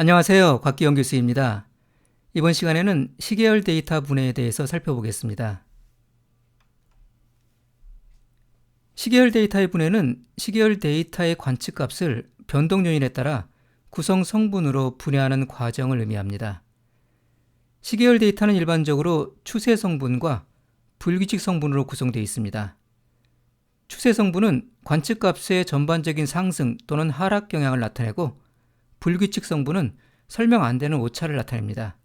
안녕하세요. 곽기영 교수입니다. 이번 시간에는 시계열 데이터 분해에 대해서 살펴보겠습니다. 시계열 데이터의 분해는 시계열 데이터의 관측값을 변동 요인에 따라 구성 성분으로 분해하는 과정을 의미합니다. 시계열 데이터는 일반적으로 추세 성분과 불규칙 성분으로 구성되어 있습니다. 추세 성분은 관측값의 전반적인 상승 또는 하락 경향을 나타내고, 불규칙 성분은 설명 안 되는 오차를 나타냅니다.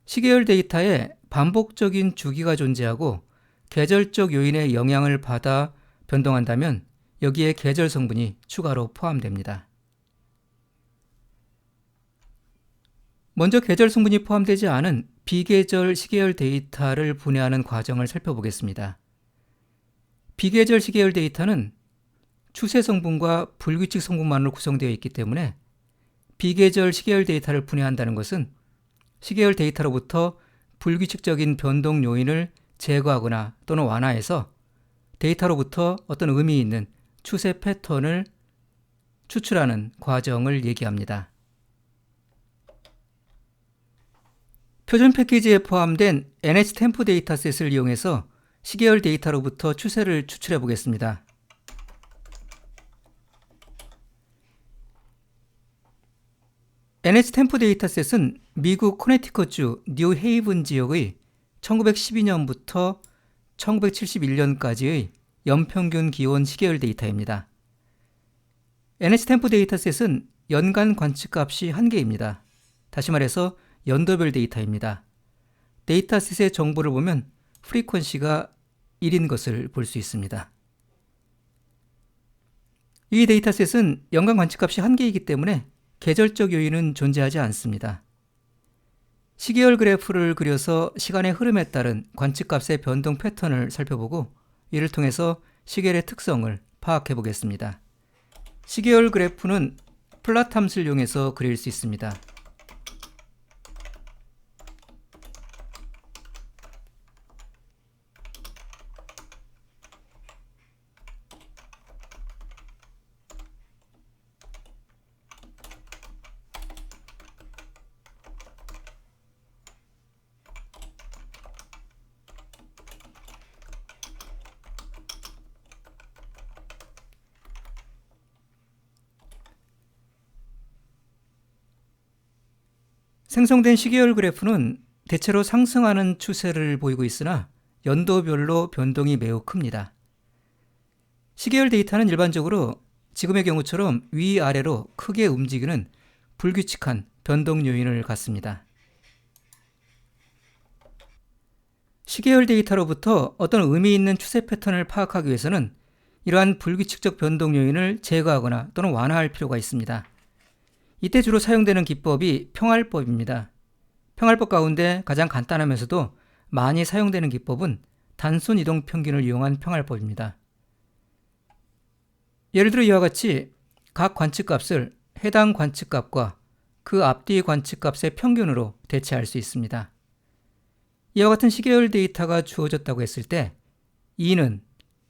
시계열 데이터에 반복적인 주기가 존재하고 계절적 요인의 영향을 받아 변동한다면 여기에 계절 성분이 추가로 포함됩니다. 먼저 계절 성분이 포함되지 않은 비계절 시계열 데이터를 분해하는 과정을 살펴보겠습니다. 비계절 시계열 데이터는 추세 성분과 불규칙 성분만으로 구성되어 있기 때문에 비계절 시계열 데이터를 분해한다는 것은 시계열 데이터로부터 불규칙적인 변동 요인을 제거하거나 또는 완화해서 데이터로부터 어떤 의미 있는 추세 패턴을 추출하는 과정을 얘기합니다. 표준 패키지에 포함된 NHtemp 데이터셋을 이용해서 시계열 데이터로부터 추세를 추출해 보겠습니다. NHtemp 데이터셋은 미국 코네티컷주 뉴헤이븐 지역의 1912년부터 1971년까지의 연평균 기온 시계열 데이터입니다. NHtemp 데이터셋은 연간 관측값이 1개입니다. 다시 말해서 연도별 데이터입니다. 데이터셋의 정보를 보면 프리퀀시가 1인 것을 볼 수 있습니다. 이 데이터셋은 연간 관측값이 1개이기 때문에 계절적 요인은 존재하지 않습니다. 시계열 그래프를 그려서 시간의 흐름에 따른 관측값의 변동 패턴을 살펴보고, 이를 통해서 시계열의 특성을 파악해 보겠습니다. 시계열 그래프는 플롯 함수를 이용해서 그릴 수 있습니다. 생성된 시계열 그래프는 대체로 상승하는 추세를 보이고 있으나 연도별로 변동이 매우 큽니다. 시계열 데이터는 일반적으로 지금의 경우처럼 위아래로 크게 움직이는 불규칙한 변동 요인을 갖습니다. 시계열 데이터로부터 어떤 의미 있는 추세 패턴을 파악하기 위해서는 이러한 불규칙적 변동 요인을 제거하거나 또는 완화할 필요가 있습니다. 이때 주로 사용되는 기법이 평활법입니다. 평활법 가운데 가장 간단하면서도 많이 사용되는 기법은 단순 이동 평균을 이용한 평활법입니다. 예를 들어 이와 같이 각 관측값을 해당 관측값과 그 앞뒤 관측값의 평균으로 대체할 수 있습니다. 이와 같은 시계열 데이터가 주어졌다고 했을 때 2는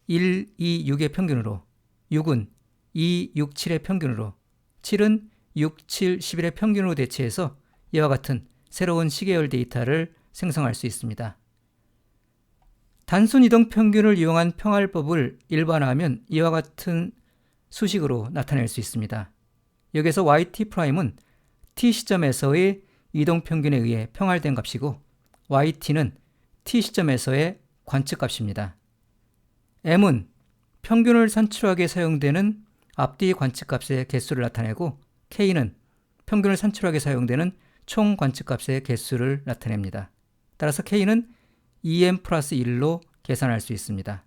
1, 2, 6의 평균으로, 6은 2, 6, 7의 평균으로, 7은 6, 7, 11의 평균으로 대체해서 이와 같은 새로운 시계열 데이터를 생성할 수 있습니다. 단순 이동 평균을 이용한 평활법을 일반화하면 이와 같은 수식으로 나타낼 수 있습니다. 여기서 yt'은 t 시점에서의 이동 평균에 의해 평활된 값이고, yt는 t 시점에서의 관측값입니다. m은 평균을 산출하기에 사용되는 앞뒤 관측값의 개수를 나타내고, k는 평균을 산출하기에 사용되는 총 관측값의 개수를 나타냅니다. 따라서 k는 2m 플러스 1로 계산할 수 있습니다.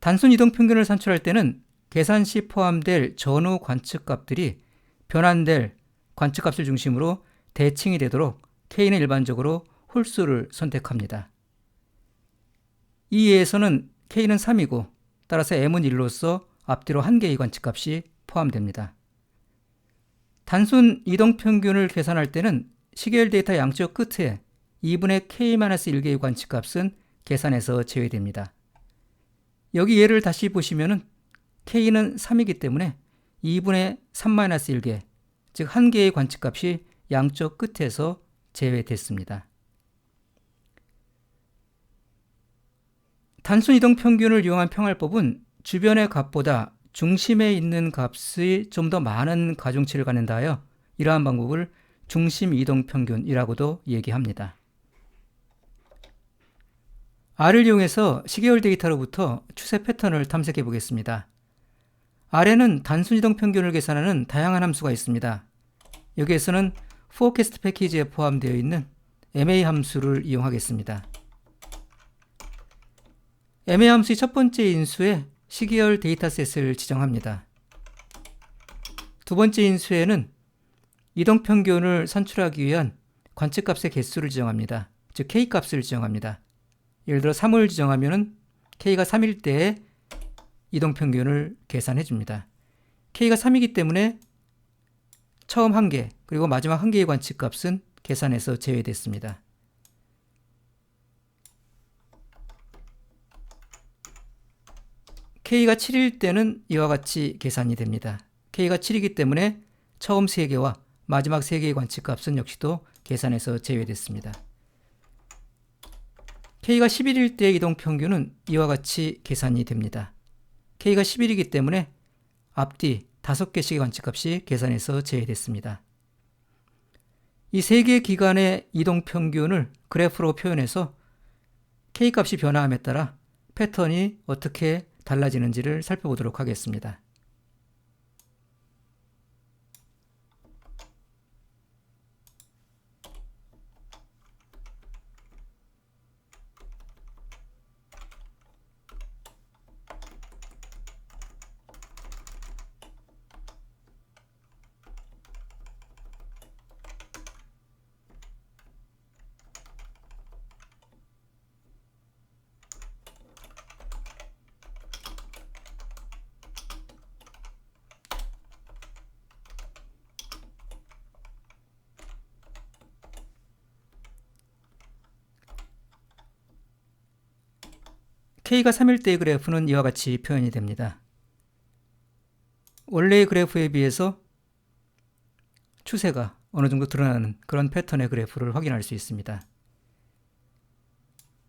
단순 이동 평균을 산출할 때는 계산 시 포함될 전후 관측값들이 변환될 관측값을 중심으로 대칭이 되도록 k는 일반적으로 홀수를 선택합니다. 이 예에서는 k는 3이고 따라서 m은 1로서 앞뒤로 1개의 관측값이 포함됩니다. 단순 이동 평균을 계산할 때는 시계열 데이터 양쪽 끝에 2분의 k-1개의 관측값은 계산에서 제외됩니다. 여기 예를 다시 보시면은 k는 3이기 때문에 2분의 3-1개, 즉 한 개의 관측값이 양쪽 끝에서 제외됐습니다. 단순 이동 평균을 이용한 평활법은 주변의 값보다 중심에 있는 값이 좀 더 많은 가중치를 갖는다 하여 이러한 방법을 중심 이동 평균이라고도 얘기합니다. R을 이용해서 시계열 데이터로부터 추세 패턴을 탐색해 보겠습니다. R에는 단순 이동 평균을 계산하는 다양한 함수가 있습니다. 여기에서는 포캐스트 패키지에 포함되어 있는 MA 함수를 이용하겠습니다. MA 함수의 첫 번째 인수에 시계열 데이터셋을 지정합니다. 두 번째 인수에는 이동 평균을 산출하기 위한 관측값의 개수를 지정합니다. 즉 K값을 지정합니다. 예를 들어 3을 지정하면 K가 3일 때에 이동 평균을 계산해 줍니다. K가 3이기 때문에 처음 한 개, 그리고 마지막 한 개의 관측값은 계산에서 제외됐습니다. K가 7일 때는 이와 같이 계산이 됩니다. K가 7이기 때문에 처음 3개와 마지막 3개의 관측값은 역시도 계산에서 제외됐습니다. K가 11일 때의 이동 평균은 이와 같이 계산이 됩니다. K가 11이기 때문에 앞뒤 5개씩의 관측값이 계산에서 제외됐습니다. 이 3개의 기간의 이동 평균을 그래프로 표현해서 K값이 변화함에 따라 패턴이 어떻게 달라지는지를 살펴보도록 하겠습니다. K가 3일 때의 그래프는 이와 같이 표현이 됩니다. 원래의 그래프에 비해서 추세가 어느 정도 드러나는 그런 패턴의 그래프를 확인할 수 있습니다.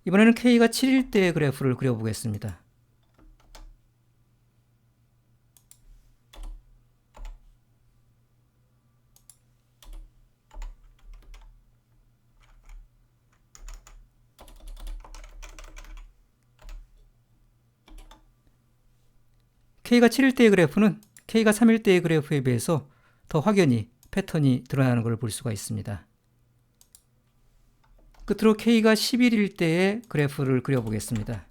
이번에는 K가 7일 때의 그래프를 그려보겠습니다. K가 7일 때의 그래프는 K가 3일 때의 그래프에 비해서 더 확연히 패턴이 드러나는 것을 볼 수가 있습니다. 끝으로 K가 11일 때의 그래프를 그려보겠습니다.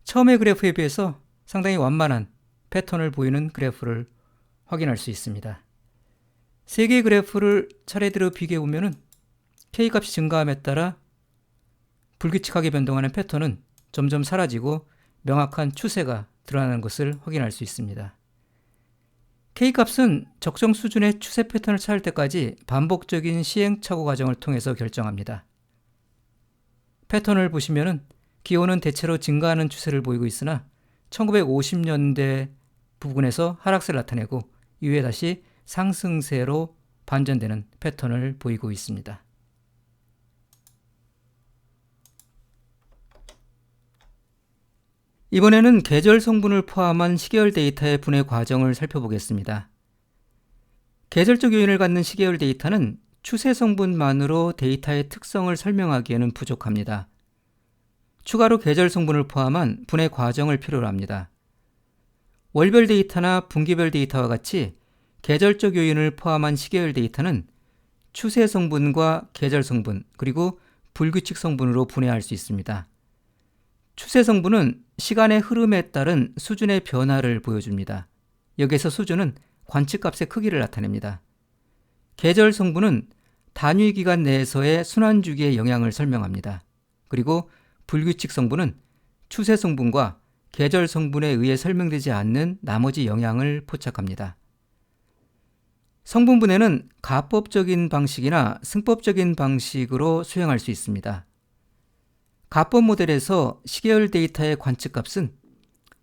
처음의 그래프에 비해서 상당히 완만한 패턴을 보이는 그래프를 확인할 수 있습니다. 세 개의 그래프를 차례대로 비교해 보면 K값이 증가함에 따라 불규칙하게 변동하는 패턴은 점점 사라지고 명확한 추세가 드러나는 것을 확인할 수 있습니다. K값은 적정 수준의 추세 패턴을 찾을 때까지 반복적인 시행착오 과정을 통해서 결정합니다. 패턴을 보시면 기온은 대체로 증가하는 추세를 보이고 있으나 1950년대 부분에서 하락세를 나타내고 이후에 다시 상승세로 반전되는 패턴을 보이고 있습니다. 이번에는 계절 성분을 포함한 시계열 데이터의 분해 과정을 살펴보겠습니다. 계절적 요인을 갖는 시계열 데이터는 추세 성분만으로 데이터의 특성을 설명하기에는 부족합니다. 추가로 계절 성분을 포함한 분해 과정을 필요로 합니다. 월별 데이터나 분기별 데이터와 같이 계절적 요인을 포함한 시계열 데이터는 추세 성분과 계절 성분 그리고 불규칙 성분으로 분해할 수 있습니다. 추세 성분은 시간의 흐름에 따른 수준의 변화를 보여줍니다. 여기에서 수준은 관측값의 크기를 나타냅니다. 계절 성분은 단위 기간 내에서의 순환주기의 영향을 설명합니다. 그리고 불규칙 성분은 추세 성분과 계절 성분에 의해 설명되지 않는 나머지 영향을 포착합니다. 성분분해는 가법적인 방식이나 승법적인 방식으로 수행할 수 있습니다. 가법 모델에서 시계열 데이터의 관측값은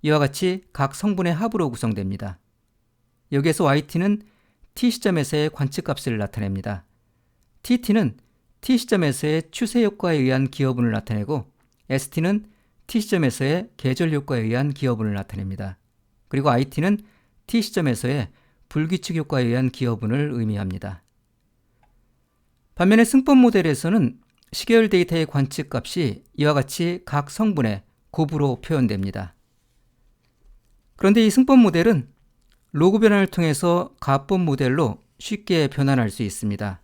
이와 같이 각 성분의 합으로 구성됩니다. 여기에서 yt는 t 시점에서의 관측값을 나타냅니다. tt는 t 시점에서의 추세 효과에 의한 기여분을 나타내고 st는 t 시점에서의 계절 효과에 의한 기여분을 나타냅니다. 그리고 it는 t 시점에서의 불규칙 효과에 의한 기여분을 의미합니다. 반면에 승법 모델에서는 시계열 데이터의 관측값이 이와 같이 각 성분의 곱으로 표현됩니다. 그런데 이 승법 모델은 로그 변환을 통해서 가법 모델로 쉽게 변환할 수 있습니다.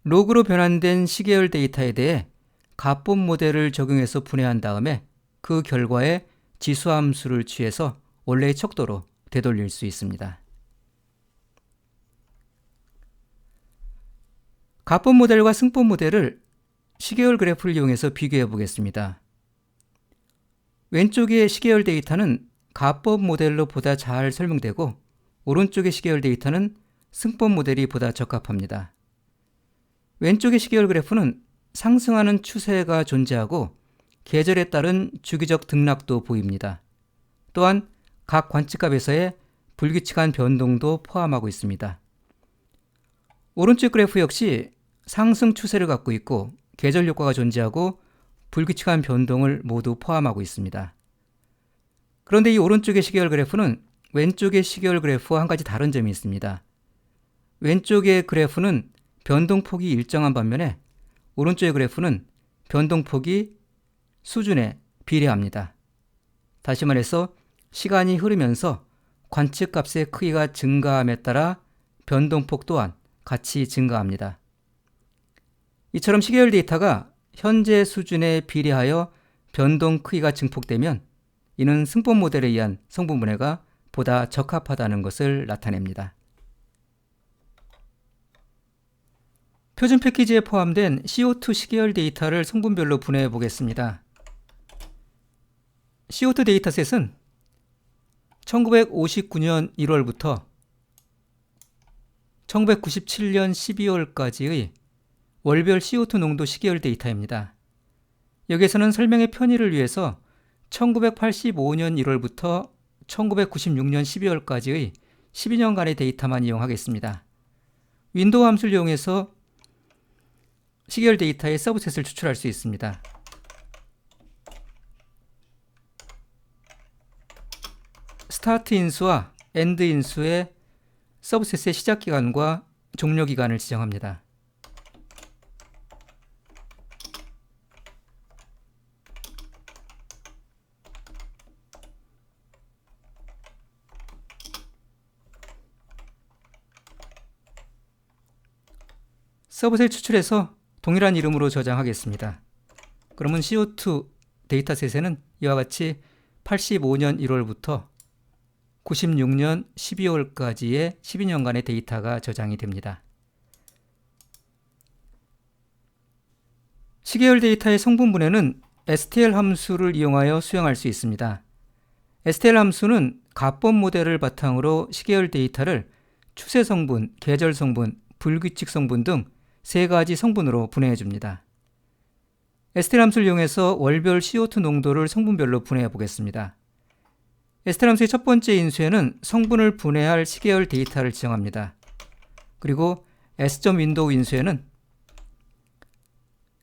로그로 변환된 시계열 데이터에 대해 가법 모델을 적용해서 분해한 다음에 그 결과에 지수함수를 취해서 원래의 척도로 되돌릴 수 있습니다. 가법 모델과 승법 모델을 시계열 그래프를 이용해서 비교해 보겠습니다. 왼쪽의 시계열 데이터는 가법 모델로 보다 잘 설명되고 오른쪽의 시계열 데이터는 승법 모델이 보다 적합합니다. 왼쪽의 시계열 그래프는 상승하는 추세가 존재하고 계절에 따른 주기적 등락도 보입니다. 또한 각 관측값에서의 불규칙한 변동도 포함하고 있습니다. 오른쪽 그래프 역시 상승 추세를 갖고 있고 계절 효과가 존재하고 불규칙한 변동을 모두 포함하고 있습니다. 그런데 이 오른쪽의 시계열 그래프는 왼쪽의 시계열 그래프와 한 가지 다른 점이 있습니다. 왼쪽의 그래프는 변동폭이 일정한 반면에 오른쪽의 그래프는 변동폭이 수준에 비례합니다. 다시 말해서 시간이 흐르면서 관측값의 크기가 증가함에 따라 변동폭 또한 같이 증가합니다. 이처럼 시계열 데이터가 현재 수준에 비례하여 변동 크기가 증폭되면 이는 승법 모델에 의한 성분분해가 보다 적합하다는 것을 나타냅니다. 표준 패키지에 포함된 CO2 시계열 데이터를 성분별로 분해해 보겠습니다. CO2 데이터셋은 1959년 1월부터 1997년 12월까지의 월별 CO2 농도 시계열 데이터입니다. 여기에서는 설명의 편의를 위해서 1985년 1월부터 1996년 12월까지의 12년간의 데이터만 이용하겠습니다. 윈도우 함수를 이용해서 시계열 데이터의 서브셋을 추출할 수 있습니다. 스타트 인수와 엔드 인수의 서브셋의 시작 기간과 종료 기간을 지정합니다. 서브셋 추출해서 동일한 이름으로 저장하겠습니다. 그러면 CO2 데이터셋에는 이와 같이 85년 1월부터 96년 12월까지의 12년간의 데이터가 저장이 됩니다. 시계열 데이터의 성분분해는 STL 함수를 이용하여 수행할 수 있습니다. STL 함수는 가법 모델을 바탕으로 시계열 데이터를 추세 성분, 계절 성분, 불규칙 성분 등 세 가지 성분으로 분해해 줍니다. STL 함수를 이용해서 월별 CO2 농도를 성분별로 분해해 보겠습니다. STL 함수의 첫 번째 인수에는 성분을 분해할 시계열 데이터를 지정합니다. 그리고 S.윈도우 인수에는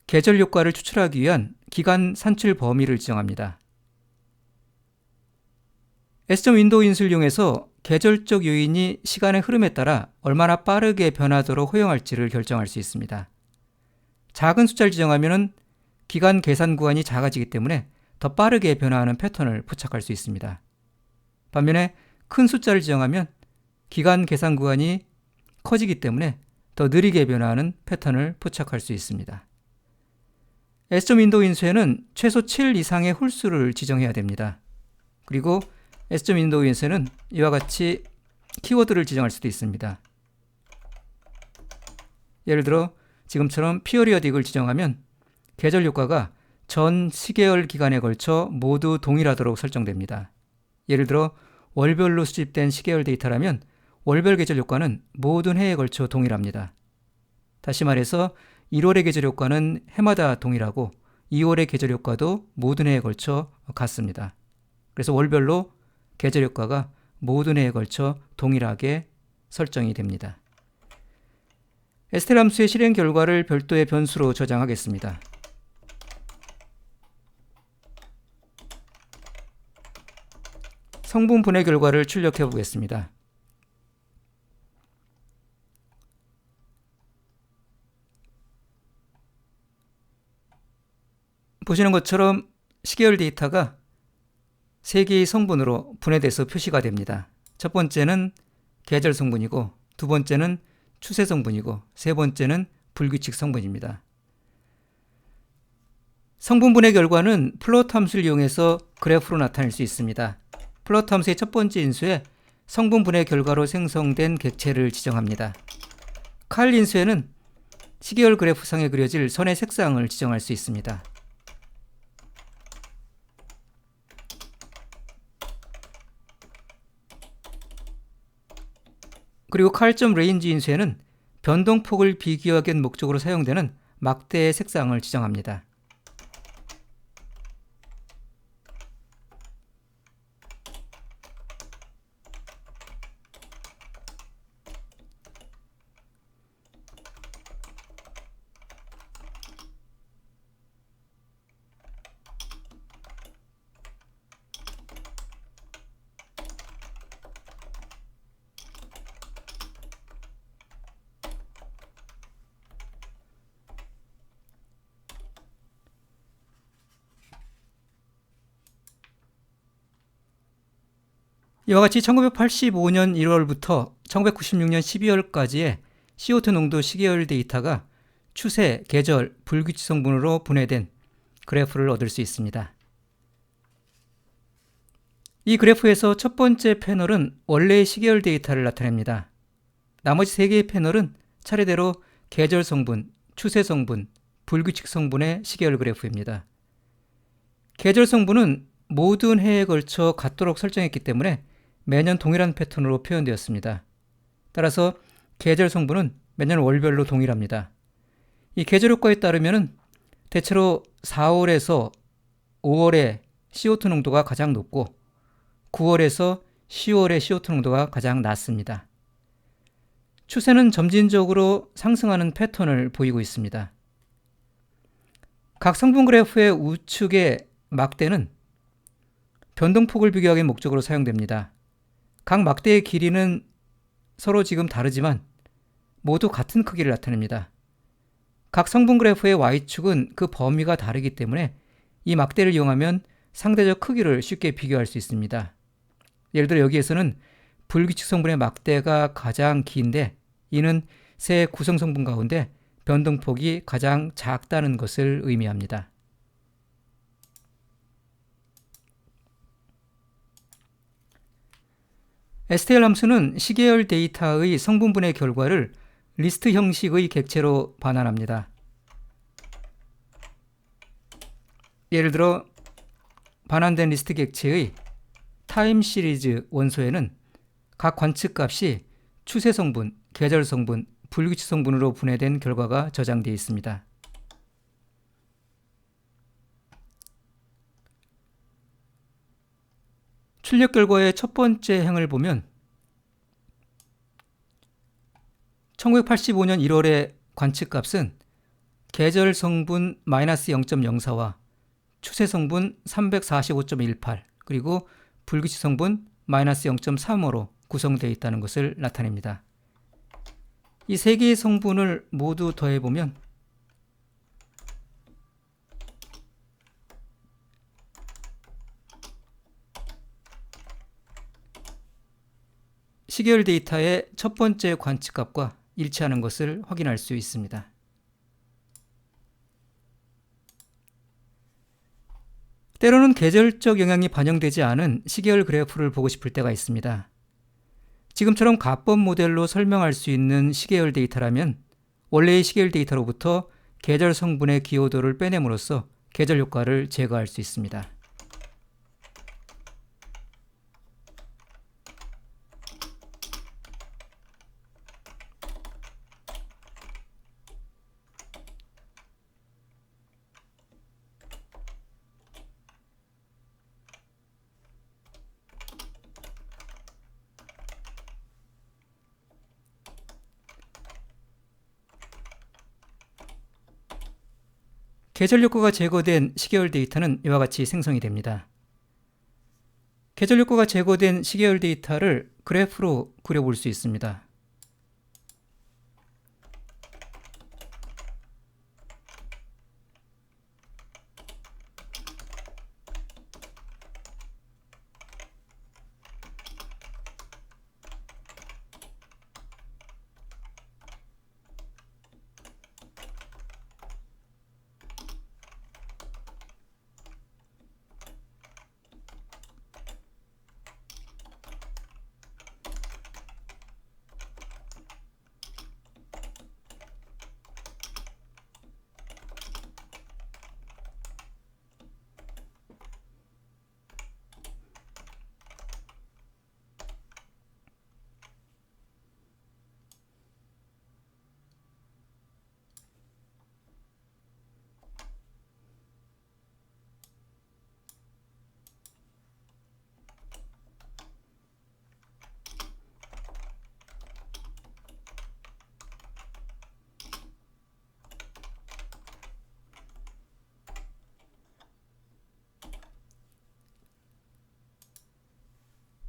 계절 효과를 추출하기 위한 기간 산출 범위를 지정합니다. S.윈도우 인수를 이용해서 계절적 요인이 시간의 흐름에 따라 얼마나 빠르게 변하도록 허용할지를 결정할 수 있습니다. 작은 숫자를 지정하면 기간 계산 구간이 작아지기 때문에 더 빠르게 변화하는 패턴을 포착할 수 있습니다. 반면에 큰 숫자를 지정하면 기간 계산 구간이 커지기 때문에 더 느리게 변화하는 패턴을 포착할 수 있습니다. S.윈도우 인수에는 최소 7 이상의 홀수를 지정해야 됩니다. 그리고 S.윈도우 인수에는 이와 같이 키워드를 지정할 수도 있습니다. 예를 들어 지금처럼 피어리어딕을 지정하면 계절 효과가 전 시계열 기간에 걸쳐 모두 동일하도록 설정됩니다. 예를 들어 월별로 수집된 시계열 데이터라면 월별 계절 효과는 모든 해에 걸쳐 동일합니다. 다시 말해서 1월의 계절 효과는 해마다 동일하고 2월의 계절 효과도 모든 해에 걸쳐 같습니다. 그래서 월별로 계절 효과가 모든 해에 걸쳐 동일하게 설정이 됩니다. 에스텔 함수의 실행 결과를 별도의 변수로 저장하겠습니다. 성분 분해 결과를 출력해 보겠습니다. 보시는 것처럼 시계열 데이터가 3개의 성분으로 분해돼서 표시가 됩니다. 첫 번째는 계절 성분이고, 두 번째는 추세 성분이고, 세 번째는 불규칙 성분입니다. 성분 분해 결과는 플롯 함수를 이용해서 그래프로 나타낼 수 있습니다. 플롯 함수의 첫 번째 인수에 성분 분해 결과로 생성된 객체를 지정합니다. 칼 인수에는 시계열 그래프상에 그려질 선의 색상을 지정할 수 있습니다. 그리고 칼.range 인수에는 변동폭을 비교하기 위한 목적으로 사용되는 막대의 색상을 지정합니다. 이와 같이 1985년 1월부터 1996년 12월까지의 CO2 농도 시계열 데이터가 추세, 계절, 불규칙 성분으로 분해된 그래프를 얻을 수 있습니다. 이 그래프에서 첫 번째 패널은 원래의 시계열 데이터를 나타냅니다. 나머지 3개의 패널은 차례대로 계절 성분, 추세 성분, 불규칙 성분의 시계열 그래프입니다. 계절 성분은 모든 해에 걸쳐 같도록 설정했기 때문에 매년 동일한 패턴으로 표현되었습니다. 따라서 계절 성분은 매년 월별로 동일합니다. 이 계절 효과에 따르면 대체로 4월에서 5월에 CO2 농도가 가장 높고 9월에서 10월의 CO2 농도가 가장 낮습니다. 추세는 점진적으로 상승하는 패턴을 보이고 있습니다. 각 성분 그래프의 우측의 막대는 변동폭을 비교하기 목적으로 사용됩니다. 각 막대의 길이는 서로 지금 다르지만 모두 같은 크기를 나타냅니다. 각 성분 그래프의 Y축은 그 범위가 다르기 때문에 이 막대를 이용하면 상대적 크기를 쉽게 비교할 수 있습니다. 예를 들어 여기에서는 불규칙 성분의 막대가 가장 긴데 이는 세 구성 성분 가운데 변동폭이 가장 작다는 것을 의미합니다. STL 함수는 시계열 데이터의 성분 분해 결과를 리스트 형식의 객체로 반환합니다. 예를 들어 반환된 리스트 객체의 타임 시리즈 원소에는 각 관측값이 추세 성분, 계절 성분, 불규칙 성분으로 분해된 결과가 저장되어 있습니다. 출력 결과의 첫 번째 행을 보면 1985년 1월의 관측값은 계절 성분 마이너스 0.04와 추세 성분 345.18 그리고 불규칙 성분 마이너스 0.35로 구성되어 있다는 것을 나타냅니다. 이 세 개의 성분을 모두 더해보면 시계열 데이터의 첫 번째 관측값과 일치하는 것을 확인할 수 있습니다. 때로는 계절적 영향이 반영되지 않은 시계열 그래프를 보고 싶을 때가 있습니다. 지금처럼 가법 모델로 설명할 수 있는 시계열 데이터라면 원래의 시계열 데이터로부터 계절 성분의 기여도를 빼냄으로써 계절 효과를 제거할 수 있습니다. 계절 효과가 제거된 시계열 데이터는 이와 같이 생성이 됩니다. 계절 효과가 제거된 시계열 데이터를 그래프로 그려볼 수 있습니다.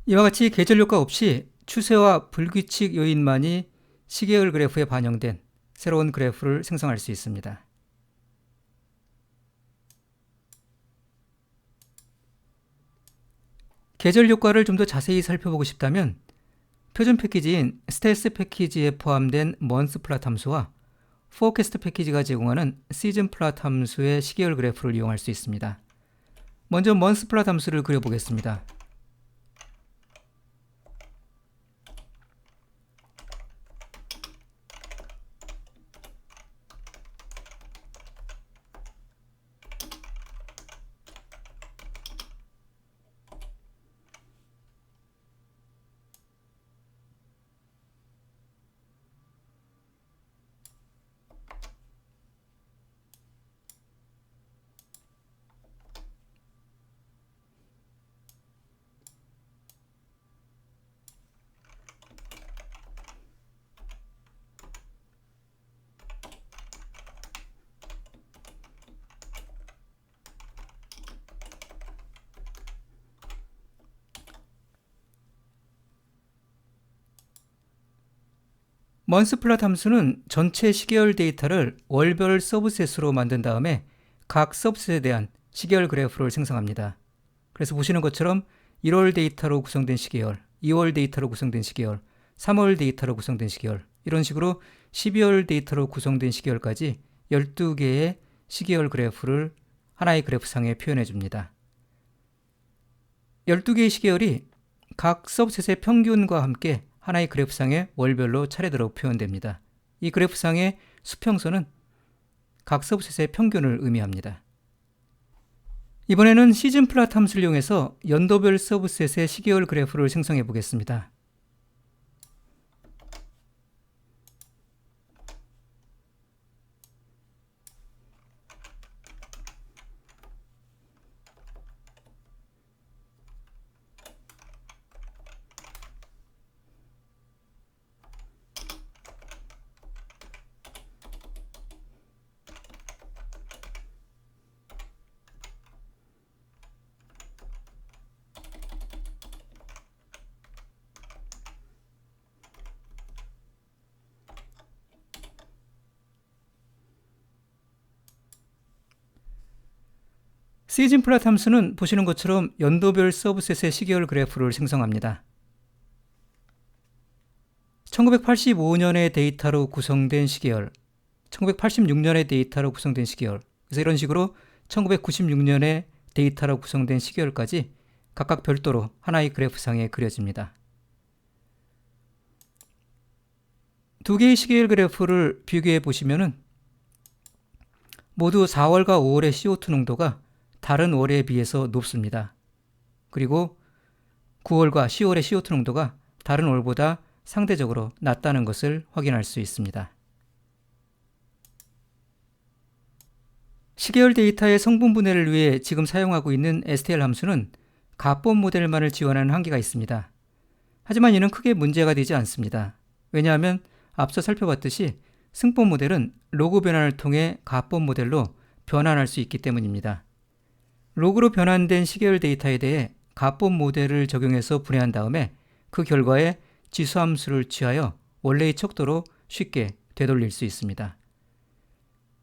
이와 같이 계절 효과 없이 추세와 불규칙 요인만이 시계열 그래프에 반영된 새로운 그래프를 생성할 수 있습니다. 계절 효과를 좀 더 자세히 살펴보고 싶다면 표준 패키지인 스텔스 패키지에 포함된 먼스 플랫 함수와 포캐스트 패키지가 제공하는 시즌 플랫 함수의 시계열 그래프를 이용할 수 있습니다. 먼저 먼스 플랫 함수를 그려보겠습니다. 먼스 플랫 함수는 전체 시계열 데이터를 월별 서브셋으로 만든 다음에 각 서브셋에 대한 시계열 그래프를 생성합니다. 그래서 보시는 것처럼 1월 데이터로 구성된 시계열, 2월 데이터로 구성된 시계열, 3월 데이터로 구성된 시계열, 이런 식으로 12월 데이터로 구성된 시계열까지 12개의 시계열 그래프를 하나의 그래프상에 표현해 줍니다. 12개의 시계열이 각 서브셋의 평균과 함께 하나의 그래프상에 월별로 차례대로 표현됩니다. 이 그래프상의 수평선은 각 서브셋의 평균을 의미합니다. 이번에는 시즌 플랫 함수를 이용해서 연도별 서브셋의 시계열 그래프를 생성해 보겠습니다. 시즌 플랫 함수는 보시는 것처럼 연도별 서브셋의 시계열 그래프를 생성합니다. 1985년의 데이터로 구성된 시계열, 1986년의 데이터로 구성된 시계열, 그래서 이런 식으로 1996년의 데이터로 구성된 시계열까지 각각 별도로 하나의 그래프상에 그려집니다. 두 개의 시계열 그래프를 비교해 보시면은 모두 4월과 5월의 CO2 농도가 다른 월에 비해서 높습니다. 그리고 9월과 10월의 CO2 농도가 다른 월보다 상대적으로 낮다는 것을 확인할 수 있습니다. 시계열 데이터의 성분 분해를 위해 지금 사용하고 있는 STL 함수는 가법 모델만을 지원하는 한계가 있습니다. 하지만 이는 크게 문제가 되지 않습니다. 왜냐하면 앞서 살펴봤듯이 승법 모델은 로그 변환을 통해 가법 모델로 변환할 수 있기 때문입니다. 로그로 변환된 시계열 데이터에 대해 가법 모델을 적용해서 분해한 다음에 그 결과에 지수함수를 취하여 원래의 척도로 쉽게 되돌릴 수 있습니다.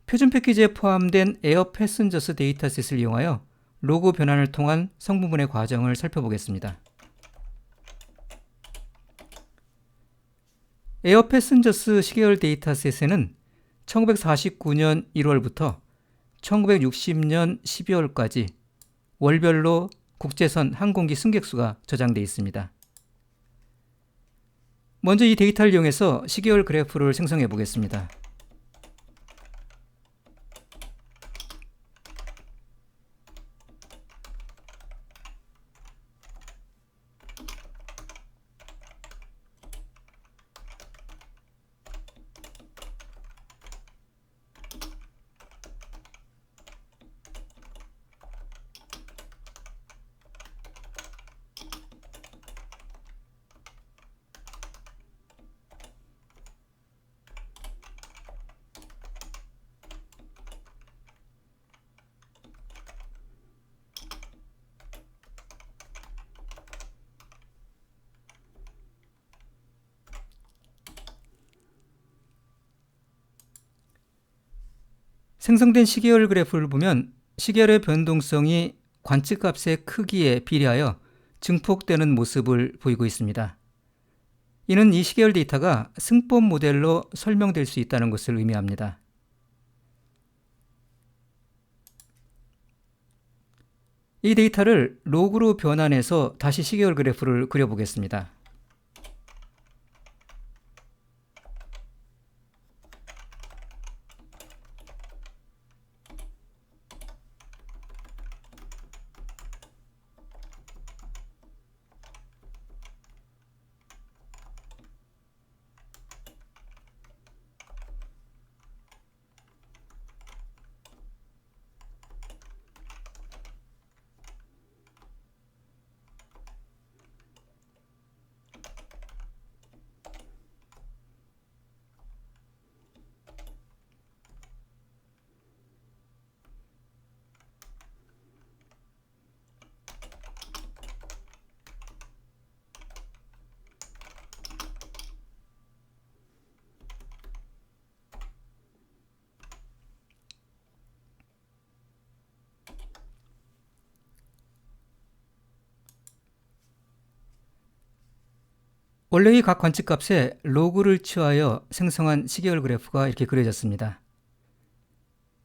표준 패키지에 포함된 에어 패신저스 데이터셋을 이용하여 로그 변환을 통한 성분분해 과정을 살펴보겠습니다. 에어 패신저스 시계열 데이터셋에는 1949년 1월부터 1960년 12월까지 월별로 국제선 항공기 승객수가 저장되어 있습니다. 먼저 이 데이터를 이용해서 시계열 그래프를 생성해 보겠습니다. 생성된 시계열 그래프를 보면 시계열의 변동성이 관측값의 크기에 비례하여 증폭되는 모습을 보이고 있습니다. 이는 이 시계열 데이터가 승법 모델로 설명될 수 있다는 것을 의미합니다. 이 데이터를 로그로 변환해서 다시 시계열 그래프를 그려보겠습니다. 원래의 각 관측값에 로그를 취하여 생성한 시계열 그래프가 이렇게 그려졌습니다.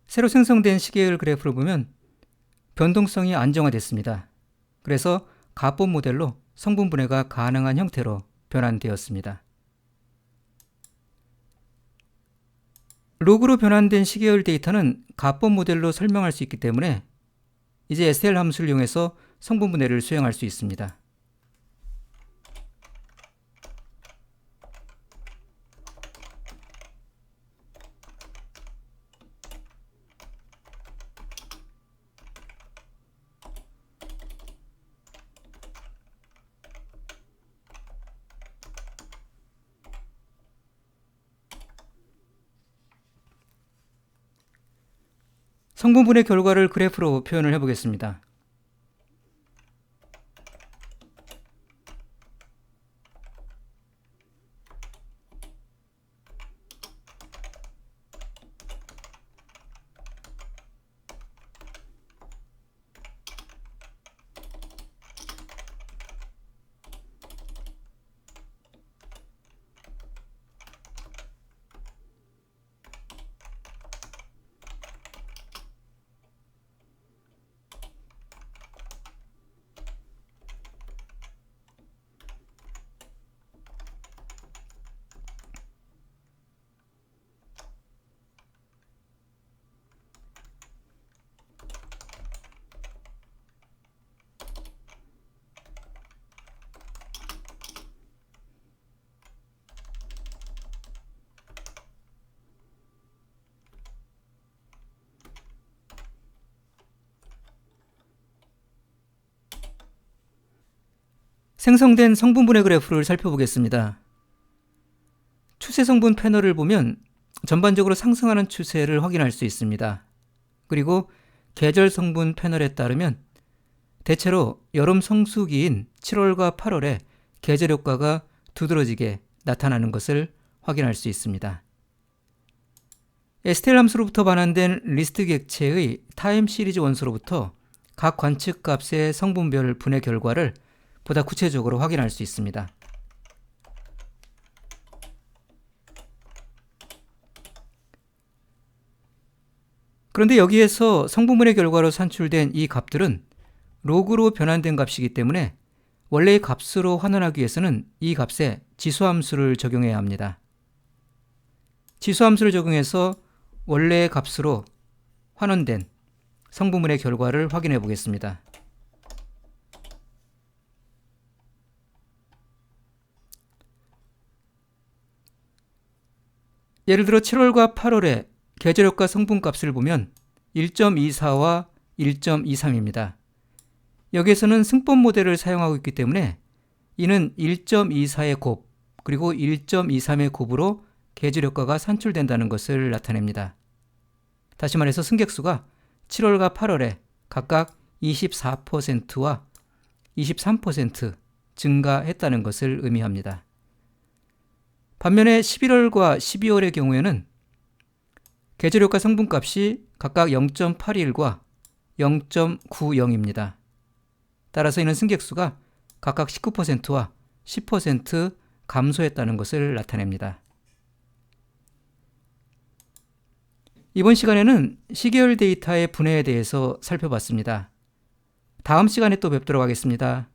새로 생성된 시계열 그래프를 보면 변동성이 안정화됐습니다. 그래서 가법 모델로 성분분해가 가능한 형태로 변환되었습니다. 로그로 변환된 시계열 데이터는 가법 모델로 설명할 수 있기 때문에 이제 STL 함수를 이용해서 성분분해를 수행할 수 있습니다. 성분분해 결과를 그래프로 표현을 해보겠습니다. 생성된 성분분해 그래프를 살펴보겠습니다. 추세 성분 패널을 보면 전반적으로 상승하는 추세를 확인할 수 있습니다. 그리고 계절 성분 패널에 따르면 대체로 여름 성수기인 7월과 8월에 계절 효과가 두드러지게 나타나는 것을 확인할 수 있습니다. 에스텔 함수로부터 반환된 리스트 객체의 타임 시리즈 원소로부터 각 관측값의 성분별 분해 결과를 보다 구체적으로 확인할 수 있습니다. 그런데 여기에서 성분분해 결과로 산출된 이 값들은 로그로 변환된 값이기 때문에 원래의 값으로 환원하기 위해서는 이 값에 지수함수를 적용해야 합니다. 지수함수를 적용해서 원래의 값으로 환원된 성분분해 결과를 확인해 보겠습니다. 예를 들어 7월과 8월에 계절효과 성분값을 보면 1.24와 1.23입니다. 여기에서는 승법 모델을 사용하고 있기 때문에 이는 1.24의 곱 그리고 1.23의 곱으로 계절효과가 산출된다는 것을 나타냅니다. 다시 말해서 승객수가 7월과 8월에 각각 24%와 23% 증가했다는 것을 의미합니다. 반면에 11월과 12월의 경우에는 계절효과 성분값이 각각 0.81과 0.90입니다. 따라서 이는 승객수가 각각 19%와 10% 감소했다는 것을 나타냅니다. 이번 시간에는 시계열 데이터의 분해에 대해서 살펴봤습니다. 다음 시간에 또 뵙도록 하겠습니다.